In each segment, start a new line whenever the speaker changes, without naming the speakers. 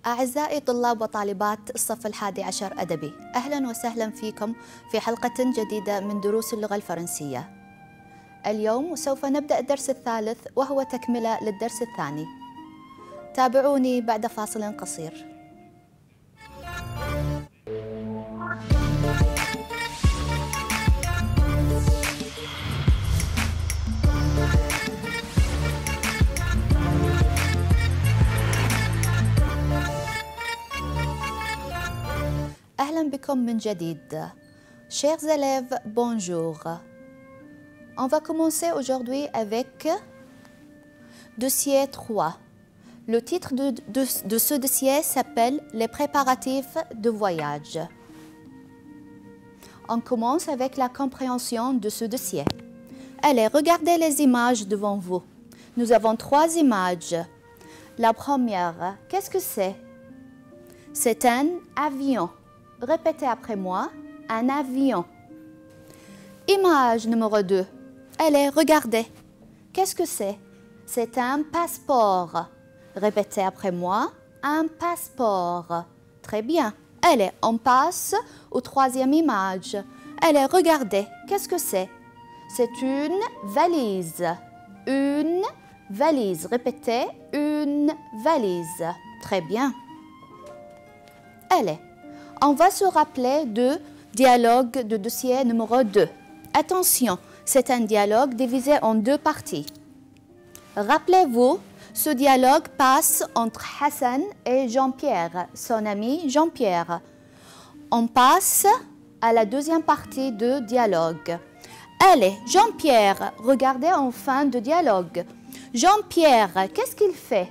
أعزائي طلاب وطالبات الصف 11 أدبي، أهلا وسهلا فيكم في حلقة جديدة من دروس اللغة الفرنسية. اليوم سوف نبدأ الدرس الثالث وهو تكملة للدرس الثاني. تابعوني بعد فاصل قصير. أهلا بكم من جديد. Chers élèves, bonjour. On va commencer aujourd'hui avec dossier 3. Le titre de ce dossier s'appelle Les préparatifs de voyage. On commence avec la compréhension de ce dossier. Allez, regardez les images devant vous. Nous avons 3 images. La première, qu'est-ce que c'est? C'est un avion. Répétez après moi, un avion. Image numéro 2. Allez, regardez. Qu'est-ce que c'est? C'est un passeport. Répétez après moi, un passeport. Très bien. Allez, on passe au 3e image. Allez, regardez. Qu'est-ce que c'est? C'est une valise. Une valise. Répétez, une valise. Très bien. Allez. On va se rappeler du dialogue de dossier numéro 2. Attention, c'est un dialogue divisé en 2 parties. Rappelez-vous, ce dialogue passe entre Hassan et Jean-Pierre, son ami Jean-Pierre. On passe à la 2e partie du dialogue. Allez, Jean-Pierre, regardez en fin de dialogue. Jean-Pierre, qu'est-ce qu'il fait?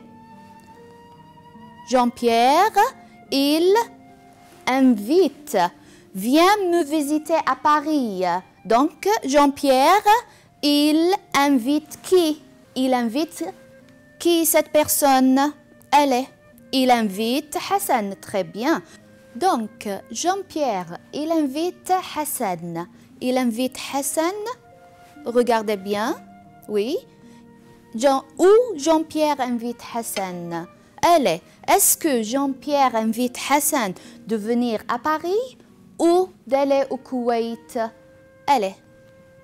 Jean-Pierre, il invite, viens me visiter à Paris. Donc, Jean-Pierre, il invite qui? Il invite qui cette personne? Allez, il invite Hassan. Très bien. Donc, Jean-Pierre, il invite Hassan. Il invite Hassan. Regardez bien. Oui. Où Jean-Pierre invite Hassan? Allez, est-ce que Jean-Pierre invite Hassan de venir à Paris ou d'aller au Koweït? Allez,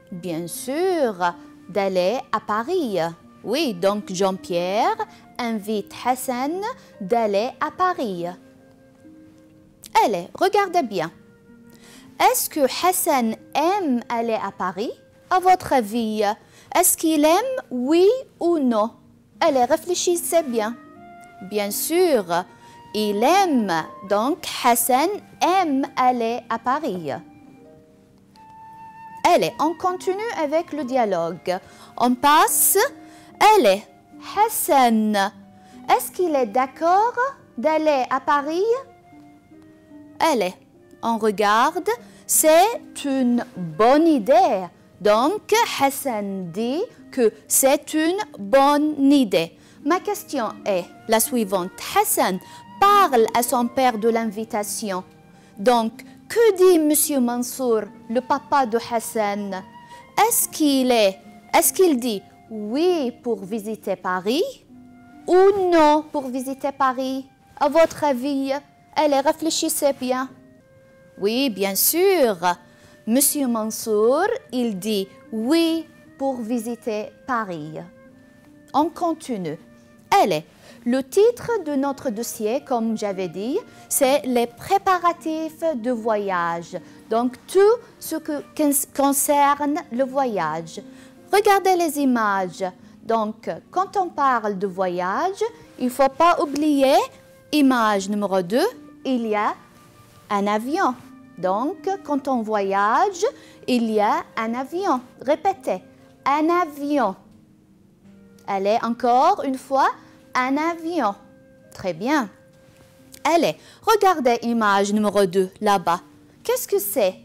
bien sûr, d'aller à Paris. Oui, donc Jean-Pierre invite Hassan d'aller à Paris. Allez, regardez bien. Est-ce que Hassan aime aller à Paris? À votre avis, est-ce qu'il aime, oui ou non? Allez, réfléchissez bien. Bien sûr, il aime. Donc, Hassan aime aller à Paris. Allez, on continue avec le dialogue. On passe. Allez, Hassan, est-ce qu'il est d'accord d'aller à Paris? Allez, on regarde. C'est une bonne idée. Donc, Hassan dit que c'est une bonne idée. Ma question est la suivante. Hassan parle à son père de l'invitation. Donc, que dit M. Mansour, le papa de Hassan? Est-ce qu'il dit oui pour visiter Paris ou non pour visiter Paris? À votre avis, allez, réfléchissez bien. Oui, bien sûr. M. Mansour, il dit oui pour visiter Paris. On continue. Allez, le titre de notre dossier, comme j'avais dit, c'est les préparatifs de voyage. Donc, tout ce qui concerne le voyage. Regardez les images. Donc, quand on parle de voyage, il ne faut pas oublier, image numéro 2, il y a un avion. Donc, quand on voyage, il y a un avion. Répétez, un avion. Allez, encore une fois, un avion. Très bien. Allez, regardez image numéro 2, là-bas. Qu'est-ce que c'est?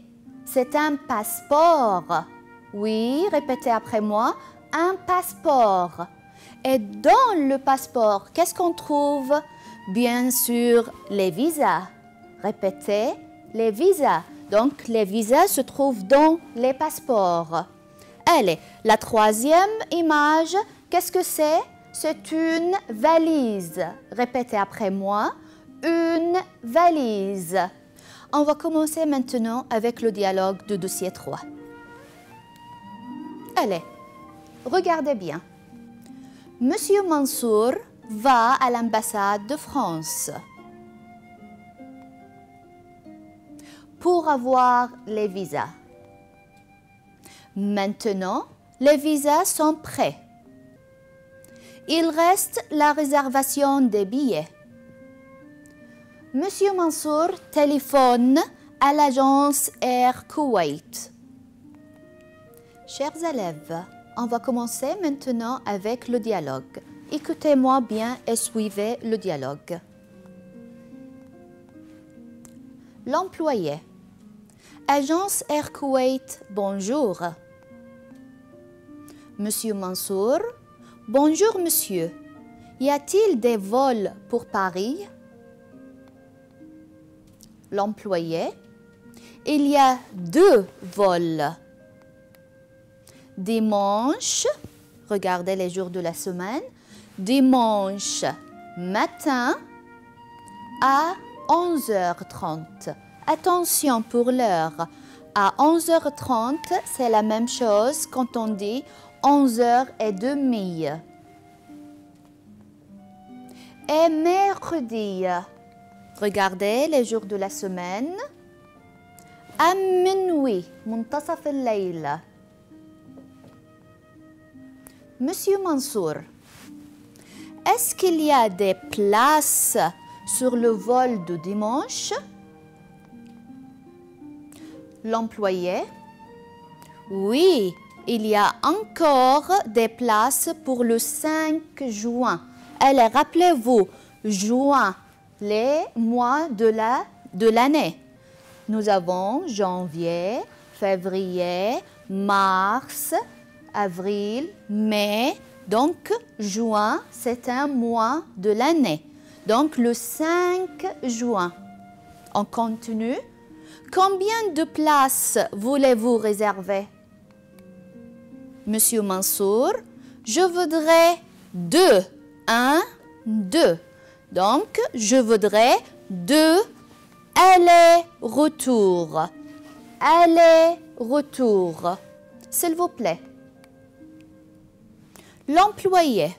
C'est un passeport. Oui, répétez après moi, un passeport. Et dans le passeport, qu'est-ce qu'on trouve? Bien sûr, les visas. Répétez, les visas. Donc, les visas se trouvent dans les passeports. Allez, la 3e image, qu'est-ce que c'est? C'est une valise. Répétez après moi. une valise. On va commencer maintenant avec le dialogue de dossier 3. Allez, regardez bien. Monsieur Mansour va à l'ambassade de France pour avoir les visas. Maintenant, les visas sont prêts. Il reste la réservation des billets. Monsieur Mansour téléphone à l'agence Air Kuwait. Chers élèves, on va commencer maintenant avec le dialogue. Écoutez-moi bien et suivez le dialogue. L'employé. Agence Air Kuwait, bonjour. Monsieur Mansour. Bonjour monsieur. Y a-t-il des vols pour Paris? L'employé. Il y a 2 vols. Dimanche, regardez les jours de la semaine, dimanche matin à 11h30. Attention pour l'heure. À 11h30, c'est la même chose quand on dit 11h30. Et mercredi, regardez les jours de la semaine. À minuit, منتصف الليل. Monsieur Mansour, est-ce qu'il y a des places sur le vol de dimanche? L'employé. Oui, il y a encore des places pour le 5 juin. Allez, rappelez-vous, juin, les mois de l'année. Nous avons janvier, février, mars, avril, mai. Donc, juin, c'est un mois de l'année. Donc, le 5 juin. On continue. Combien de places voulez-vous réserver? Monsieur Mansour, je voudrais 2. 1, 2. Donc, je voudrais 2 aller-retour. Aller-retour. S'il vous plaît. L'employé.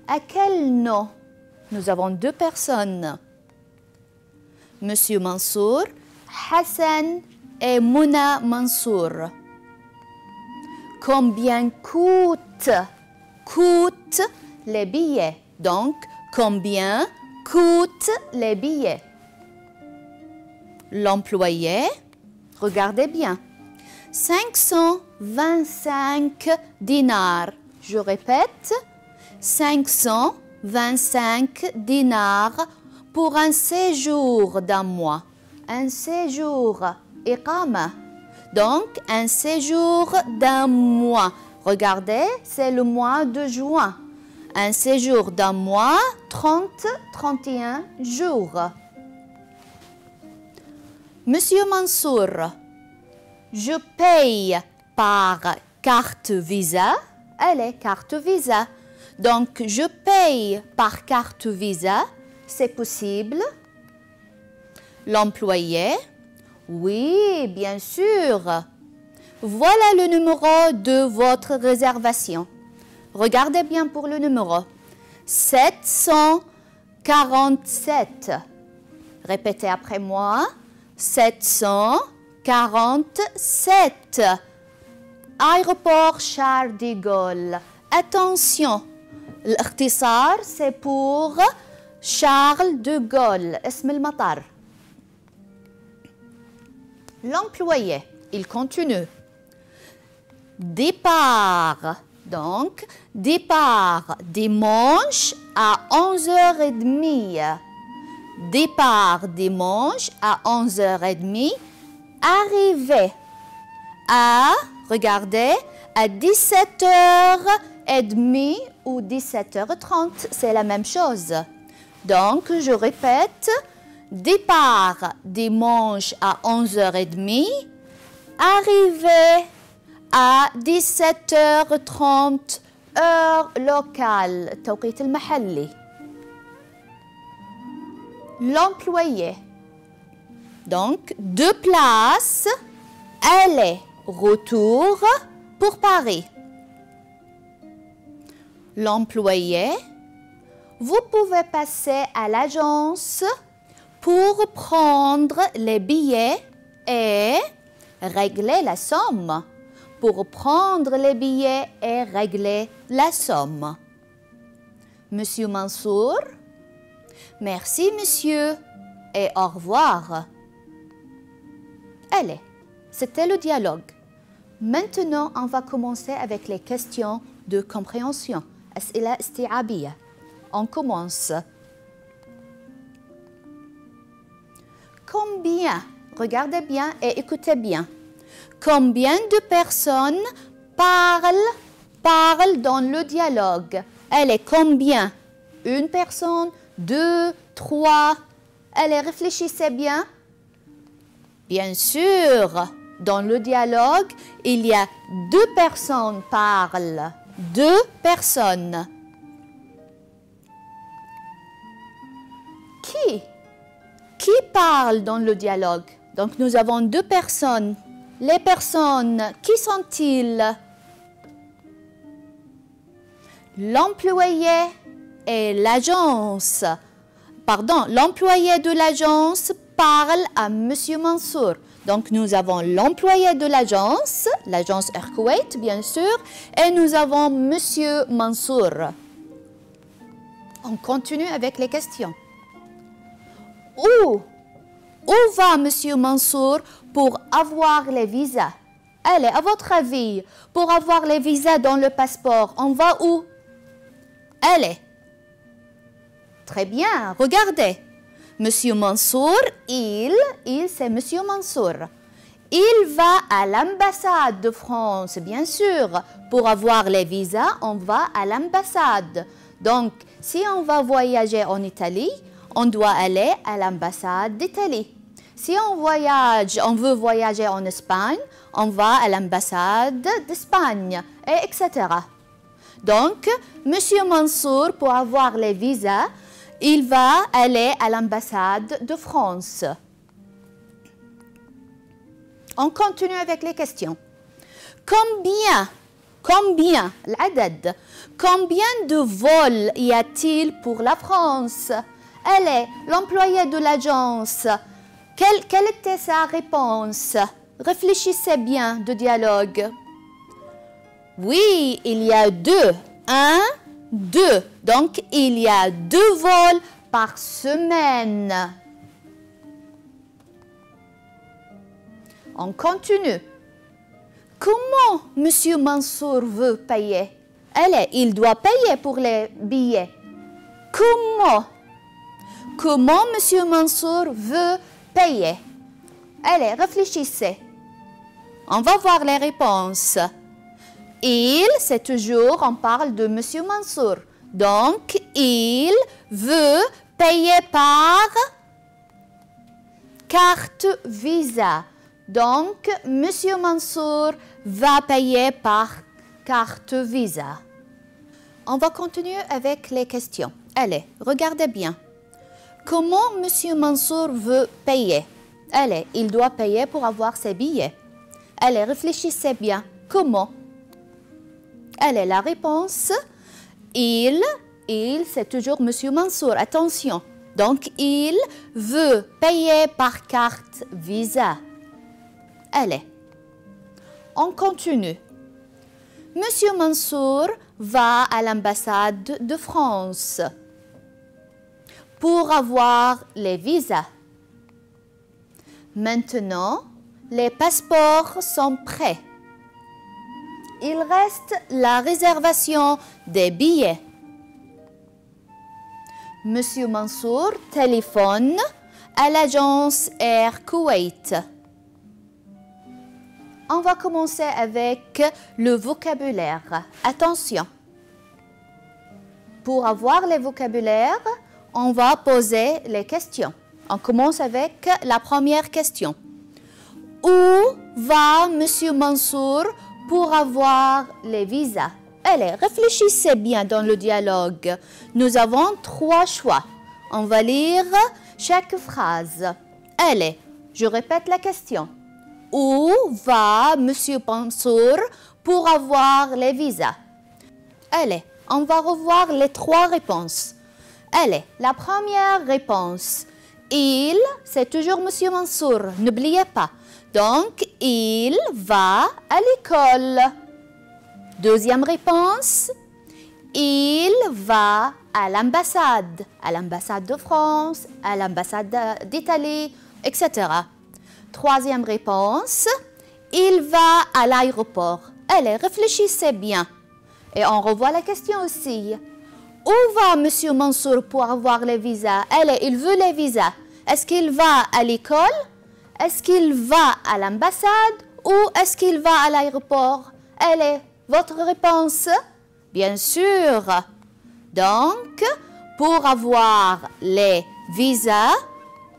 À quel nom? Nous avons 2 personnes. Monsieur Mansour, Hassan et Mouna Mansour. Combien coûtent les billets? Donc, combien coûtent les billets? L'employé, regardez bien. 525 dinars. Je répète, 525 dinars pour un séjour d'un mois. Un séjour, iqama. Donc, un séjour d'un mois. Regardez, c'est le mois de juin. Un séjour d'un mois, 30-31 jours. Monsieur Mansour, je paye par carte Visa. Allez, carte Visa. Donc, je paye par carte Visa. C'est possible? L'employé? Oui, bien sûr. Voilà le numéro de votre réservation. Regardez bien pour le numéro. 747. Répétez après moi. 747. Aéroport Charles de Gaulle. Attention, الاختصار c'est pour Charles de Gaulle. اسم المطار. L'employé, il continue. Départ. Donc, départ dimanche à 11h30. Départ dimanche à 11h30. Arrivée à, regardez, à 17h30 ou 17h30. C'est la même chose. Donc, je répète. Départ dimanche à 11h30. Arrivée à 17h30 heure locale. التوقيت المحلي. l'employé. Donc, 2 places, aller-retour pour Paris. L'employé, vous pouvez passer à l'agence pour prendre les billets et régler la somme. Pour prendre les billets et régler la somme. Monsieur Mansour, merci monsieur et au revoir. Allez, c'était le dialogue. Maintenant, on va commencer avec les questions de compréhension. أسئلة استيعابية. On commence. Combien, regardez bien et écoutez bien. Combien de personnes parlent dans le dialogue? Allez, combien? Une personne, 2, 3. Allez, réfléchissez bien. Bien sûr, dans le dialogue, il y a 2 personnes parlent. 2 personnes. Qui parle dans le dialogue? Donc, nous avons 2 personnes. Les personnes, qui sont-ils? L'employé et l'agence. Pardon, l'employé de l'agence parle à Monsieur Mansour. Donc, nous avons l'employé de l'agence Air Kuwait, bien sûr, et nous avons Monsieur Mansour. On continue avec les questions. Où va Monsieur Mansour pour avoir les visas? Allez, à votre avis, pour avoir les visas dans le passeport, on va où? Allez. Très bien, regardez. Monsieur Mansour, c'est Monsieur Mansour. Il va à l'ambassade de France, bien sûr. Pour avoir les visas, on va à l'ambassade. Donc, si on va voyager en Italie, on doit aller à l'ambassade d'Italie. Si on veut voyager en Espagne, on va à l'ambassade d'Espagne, etc. Donc, Monsieur Mansour, pour avoir les visas, il va aller à l'ambassade de France. On continue avec les questions. Combien de vols y a-t-il pour la France? Allez, l'employé de l'agence, quelle était sa réponse? Réfléchissez bien de dialogue. Oui, il y a 2. 1, 2. Donc, il y a 2 vols par semaine. On continue. Comment Monsieur Mansour veut payer? Allez, il doit payer pour les billets. Comment Monsieur Mansour veut payer? Allez, réfléchissez. On va voir les réponses. C'est toujours, on parle de Monsieur Mansour. Donc, il veut payer par carte Visa. Donc, Monsieur Mansour va payer par carte Visa. On va continuer avec les questions. Allez, regardez bien. Comment Monsieur Mansour veut payer? Allez, il doit payer pour avoir ses billets. Allez, réfléchissez bien. Comment? Allez, la réponse, c'est toujours Monsieur Mansour. Attention. Donc, il veut payer par carte Visa. Allez, on continue. Monsieur Mansour va à l'ambassade de France pour avoir les visas. Maintenant, les passeports sont prêts. Il reste la réservation des billets. Monsieur Mansour téléphone à l'agence Air Kuwait. On va commencer avec le vocabulaire. Attention. Pour avoir les vocabulaires, on va poser les questions. On commence avec la première question. Où va Monsieur Mansour pour avoir les visas? Allez, réfléchissez bien dans le dialogue. Nous avons 3 choix. On va lire chaque phrase. Allez, je répète la question. Où va Monsieur Mansour pour avoir les visas? Allez, on va revoir les 3 réponses. Allez, la première réponse. Il, c'est toujours Monsieur Mansour, n'oubliez pas. Donc, il va à l'école. Deuxième réponse. Il va à l'ambassade de France, à l'ambassade d'Italie, etc. Troisième réponse. Il va à l'aéroport. Allez, réfléchissez bien. Et on revoit la question aussi. Où va Monsieur Mansour pour avoir les visas? Allez, il veut les visas. Est-ce qu'il va à l'école? Est-ce qu'il va à l'ambassade? Ou est-ce qu'il va à l'aéroport? Allez, votre réponse? Bien sûr. Donc, pour avoir les visas,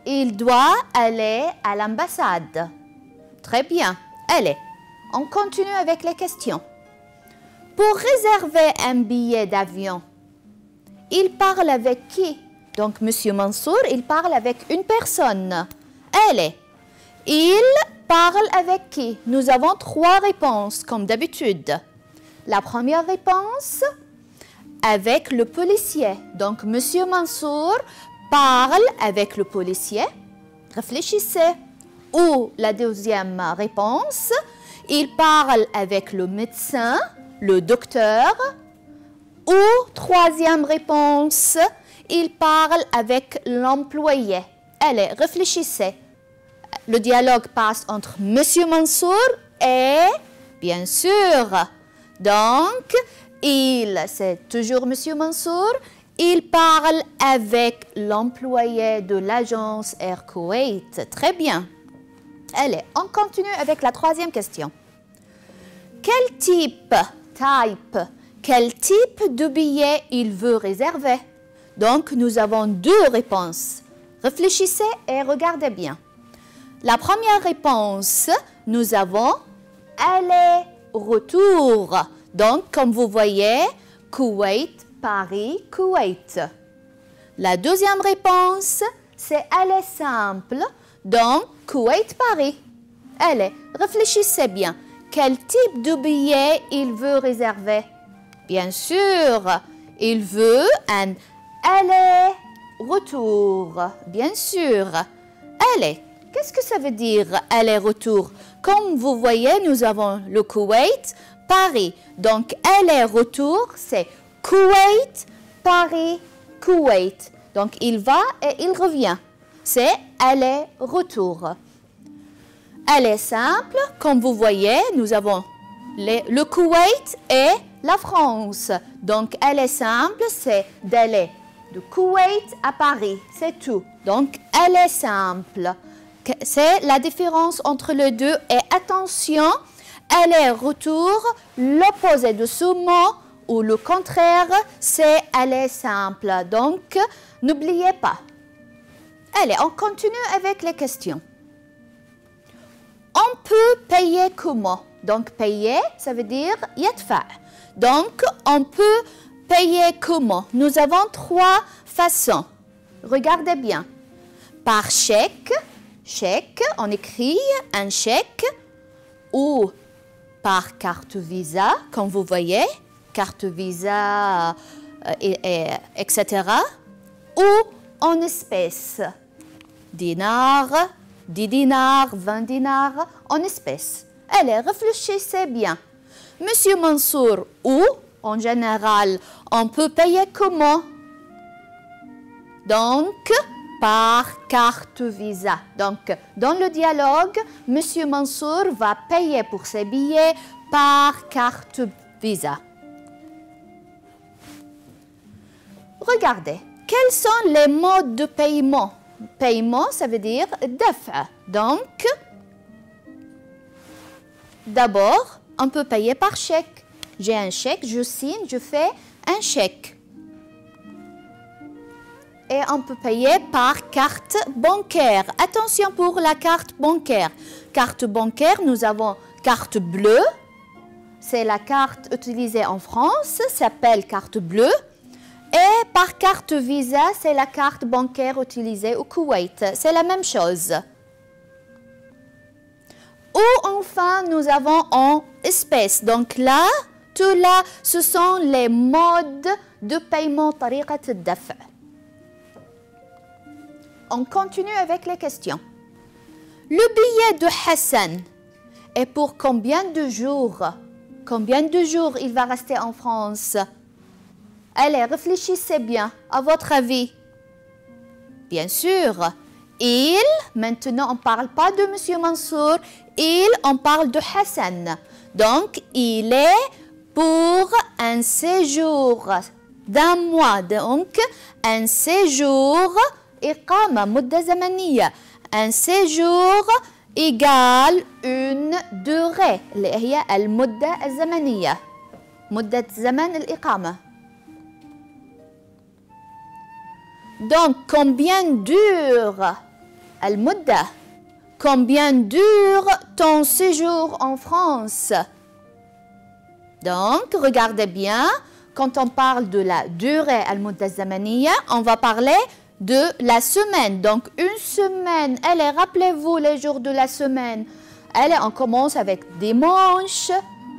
il doit aller à l'ambassade. Très bien. Allez, on continue avec les questions. Pour réserver un billet d'avion, il parle avec qui? Donc, Monsieur Mansour, il parle avec une personne. Allez, il parle avec qui? Nous avons 3 réponses, comme d'habitude. La première réponse, avec le policier. Donc, Monsieur Mansour parle avec le policier. Réfléchissez. Ou la deuxième réponse, il parle avec le médecin, le docteur. Ou troisième réponse, il parle avec l'employé. Allez, réfléchissez. Le dialogue passe entre Monsieur Mansour et, bien sûr, donc, c'est toujours Monsieur Mansour, il parle avec l'employé de l'agence Air Kuwait. Très bien. Allez, on continue avec la troisième question. Quel type de billet il veut réserver? Donc, nous avons 2 réponses. Réfléchissez et regardez bien. La première réponse, nous avons aller-retour. Donc, comme vous voyez, Kuwait, Paris, Kuwait. La deuxième réponse, c'est aller simple. Donc, Kuwait, Paris. Allez, réfléchissez bien. Quel type de billet il veut réserver? Bien sûr, il veut un aller-retour. Bien sûr. Allez, qu'est-ce que ça veut dire aller-retour? Comme vous voyez, nous avons le Koweït, Paris. Donc, aller-retour, c'est Koweït, Paris, Koweït. Donc, il va et il revient. C'est aller-retour. Aller simple, comme vous voyez, nous avons le Koweït et la France. Donc, aller simple, c'est d'aller de Koweït à Paris. C'est tout. Donc, aller simple. C'est la différence entre les deux. Et attention, aller-retour, l'opposé de ce mot ou le contraire, c'est aller simple. Donc, n'oubliez pas. Allez, on continue avec les questions. On peut payer comment? Donc, payer, ça veut dire yadfa. Donc, on peut payer comment? Nous avons 3 façons. Regardez bien. Par chèque, on écrit un chèque, ou par carte Visa, comme vous voyez, carte Visa, etc. Ou en espèces, dinars, 10 dinars, 20 dinars, en espèces. Allez, réfléchissez bien. Monsieur Mansour, où, en général, on peut payer comment? Donc, par carte Visa. Donc, dans le dialogue, Monsieur Mansour va payer pour ses billets par carte Visa. Regardez, quels sont les modes de paiement? Paiement, ça veut dire daf'a. Donc, d'abord, on peut payer par chèque. J'ai un chèque, je signe, je fais un chèque. Et on peut payer par carte bancaire. Attention pour la carte bancaire. Carte bancaire, nous avons carte bleue. C'est la carte utilisée en France, s'appelle carte bleue. Et par carte Visa, c'est la carte bancaire utilisée au Koweït. C'est la même chose. Ou enfin, nous avons en espèces. Donc là, tout là, ce sont les modes de paiement طريقة الدفع. On continue avec les questions. Le billet de Hassan est pour combien de jours? Combien de jours il va rester en France? Allez, réfléchissez bien, à votre avis. Bien sûr, il, maintenant on ne parle pas de M. Mansour, on parle de Hassan. Donc, il est pour un séjour d'un mois. Donc, un séjour, إقامة مدة زمنية. Un séjour égale une durée اللي هي المدة الزمنية. مدة زمن الإقامة. Donc, combien dure المدة? Combien dure ton séjour en France? Donc, regardez bien, quand on parle de la durée المدة الزمنية, on va parler de la semaine. Donc, une semaine, allez, rappelez-vous les jours de la semaine. Allez, on commence avec dimanche,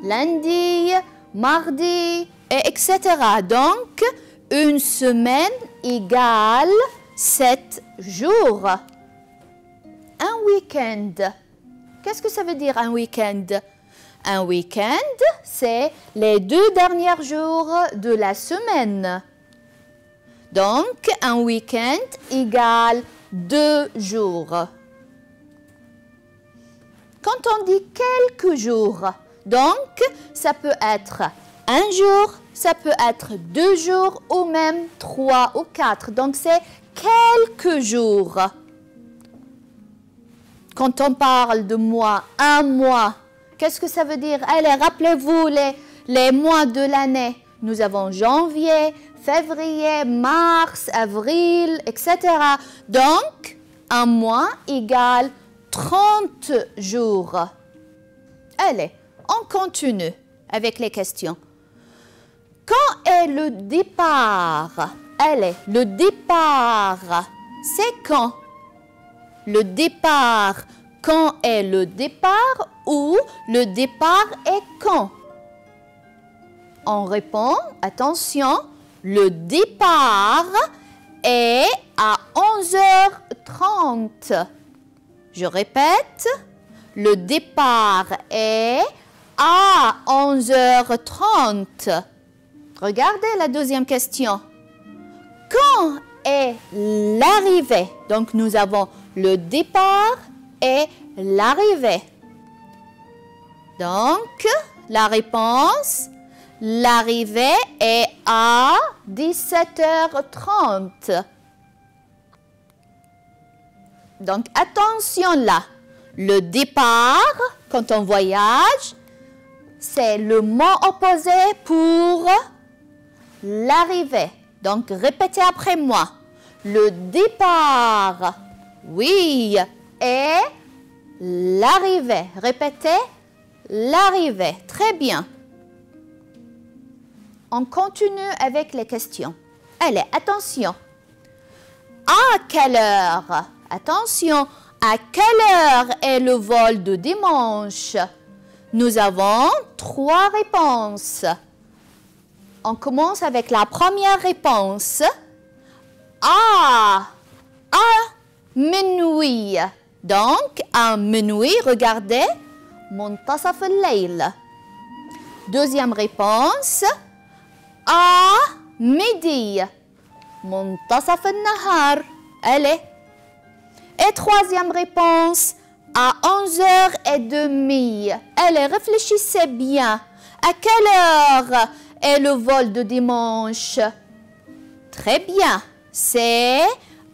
lundi, mardi, etc. Donc, une semaine égale 7 jours. Un week-end. Qu'est-ce que ça veut dire un week-end? Un week-end, c'est les 2 derniers jours de la semaine. Donc, un week-end égale 2 jours. Quand on dit quelques jours, donc, ça peut être un jour, ça peut être 2 jours ou même 3 ou 4. Donc, c'est quelques jours. Quand on parle de mois, un mois, qu'est-ce que ça veut dire? Allez, rappelez-vous les mois de l'année. Nous avons janvier, février, mars, avril, etc. Donc, un mois égale 30 jours. Allez, on continue avec les questions. Quand est le départ? Allez, le départ, c'est quand? Le départ, quand est le départ ou le départ est quand? On répond, attention, le départ est à 11h30. Je répète, le départ est à 11h30. Regardez la deuxième question. Quand est l'arrivée? Donc, nous avons le départ et l'arrivée. Donc, la réponse, l'arrivée est à 17h30. Donc, attention là. Le départ, quand on voyage, c'est le mot opposé pour l'arrivée. Donc, répétez après moi. Le départ, oui, et l'arrivée. Répétez, l'arrivée. Très bien. On continue avec les questions. Allez, attention. À quelle heure? Attention, à quelle heure est le vol de dimanche? Nous avons 3 réponses. On commence avec la première réponse. À minuit. Donc, à minuit, regardez. منتصف الليل. Deuxième réponse. À midi. منتصف النهار. Allez. Et troisième réponse. À 11h30. Allez, réfléchissez bien. À quelle heure est le vol de dimanche? Très bien. C'est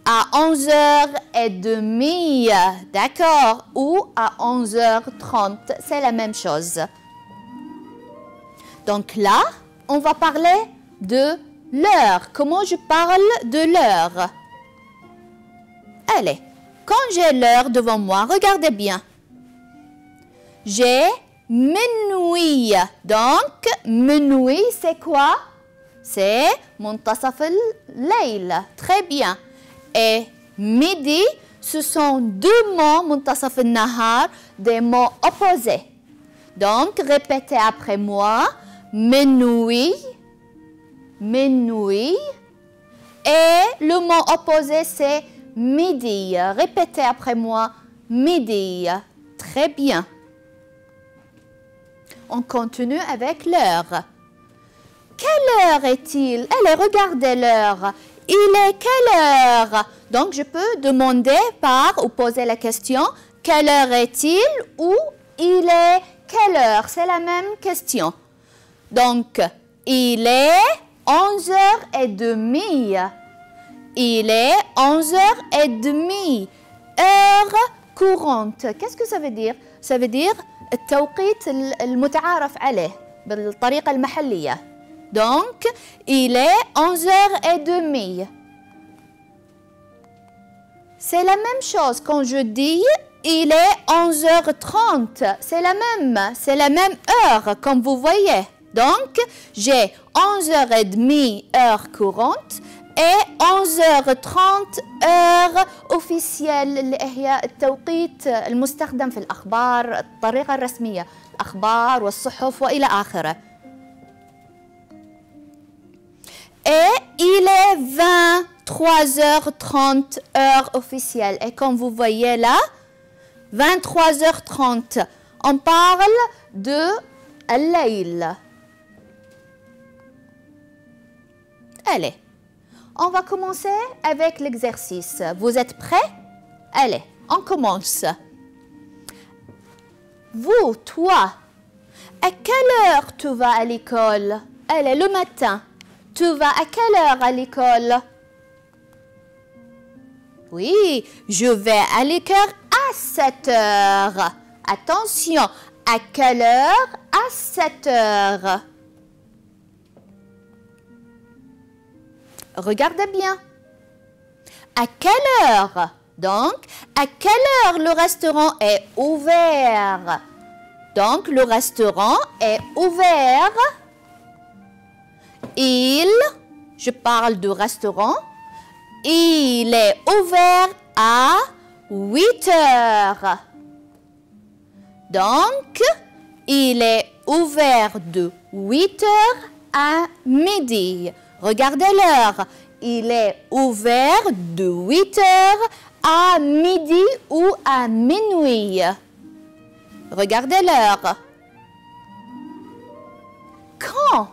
à 11h30. D'accord? Ou à 11h30. C'est la même chose. Donc là, on va parler de l'heure. Comment je parle de l'heure? Allez. Quand j'ai l'heure devant moi, regardez bien. J'ai minuit. Donc, minuit, c'est quoi? c'est منتصف الليل. Très bien. Et midi, ce sont deux mots, منتصف النهار, des mots opposés. Donc, répétez après moi, minuit, minuit. Et le mot opposé, c'est midi. Répétez après moi, midi. Très bien. On continue avec l'heure. Quelle heure est-il? Allez, regardez l'heure. Il est quelle heure? Donc, je peux demander ou poser la question, quelle heure est-il ou il est quelle heure? C'est la même question. Donc, il est 11h30. Il est 11h30. Heure courante. Qu'est-ce que ça veut dire? Ça veut dire التوقيت المتعارف عليه بالطريقة المحلية. Donc, il est 11h30. C'est la même chose quand je dis il est 11h30. C'est la même heure, comme vous voyez. Donc, j'ai 11h30 heure courante et 11h30 heure officielle اللي هي التوقيت المستخدم في الأخبار الطريقة الرسمية الأخبار والصحف وإلى آخره. Et il est 23h30 heure officielle. Et comme vous voyez là, 23h30, on parle de الليل. Allez, on va commencer avec l'exercice. Vous êtes prêts? Allez, on commence. Vous, toi, à quelle heure tu vas à l'école? Allez, le matin. Tu vas à quelle heure à l'école? Oui, je vais à l'école à 7 heures. Attention, à quelle heure? À 7 heures. Regardez bien. À quelle heure? Donc, à quelle heure le restaurant est ouvert? Donc, le restaurant est ouvert. Je parle du restaurant. Il est ouvert à 8 heures. Donc, il est ouvert de 8 heures à midi. Regardez l'heure. Il est ouvert de 8 heures à midi ou à minuit. Regardez l'heure. Quand?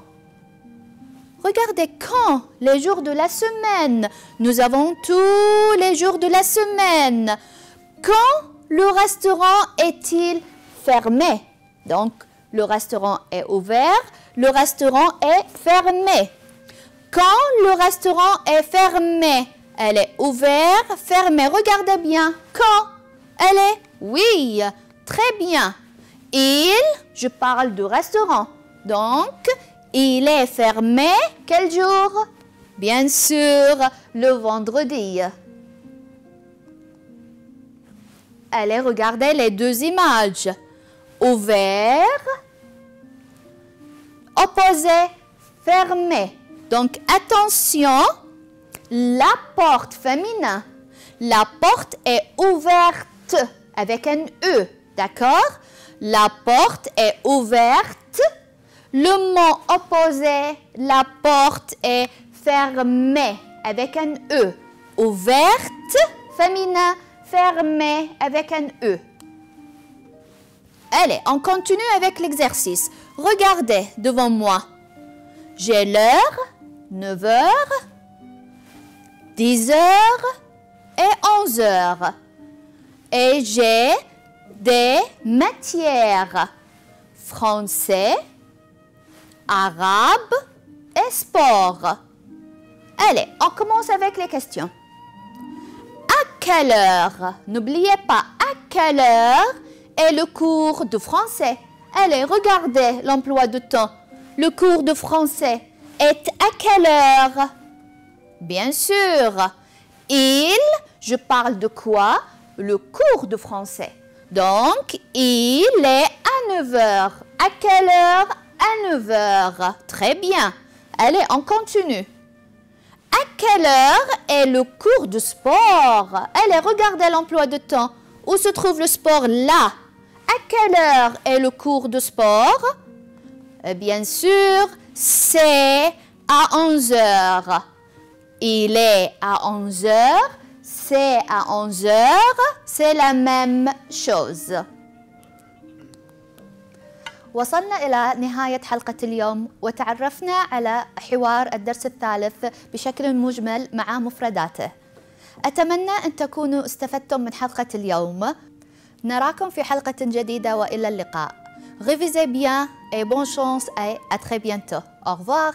Regardez quand? Les jours de la semaine. Nous avons tous les jours de la semaine. Quand le restaurant est-il fermé? Donc, le restaurant est ouvert, le restaurant est fermé. Quand le restaurant est fermé, elle est ouverte, fermée. Regardez bien. Quand? Elle est? Oui, très bien. Je parle du restaurant. Donc, il est fermé quel jour? Bien sûr, le vendredi. Allez, regardez les deux images. Ouvert, opposé, fermé. Donc, attention, la porte féminin. La porte est ouverte avec un E, d'accord? La porte est ouverte. Le mot opposé, la porte est fermée avec un E. Ouverte, féminin, fermée avec un E. Allez, on continue avec l'exercice. Regardez devant moi. J'ai l'heure, 9 heures, 10 heures et 11 heures. Et j'ai des matières. Français, arabe et sport. Allez, on commence avec les questions. À quelle heure? N'oubliez pas, à quelle heure est le cours de français? Allez, regardez l'emploi de temps. Le cours de français est à quelle heure? Bien sûr. Je parle de quoi? Le cours de français. Donc, il est à 9 heures. À quelle heure? À 9 heures. Très bien. Allez, on continue. À quelle heure est le cours de sport? Allez, regardez l'emploi de temps. Où se trouve le sport? Là. À quelle heure est le cours de sport? Bien sûr, c'est à 11 heures. Il est à 11 heures. C'est à 11 heures. C'est la même chose. وصلنا إلى نهاية حلقة اليوم وتعرفنا على حوار الدرس الثالث بشكل مجمل مع مفرداته. أتمنى أن تكونوا استفدتم من حلقة اليوم. نراكم في حلقة جديدة وإلى اللقاء. Révisez bien et bonne chance et à très bientôt. Au revoir.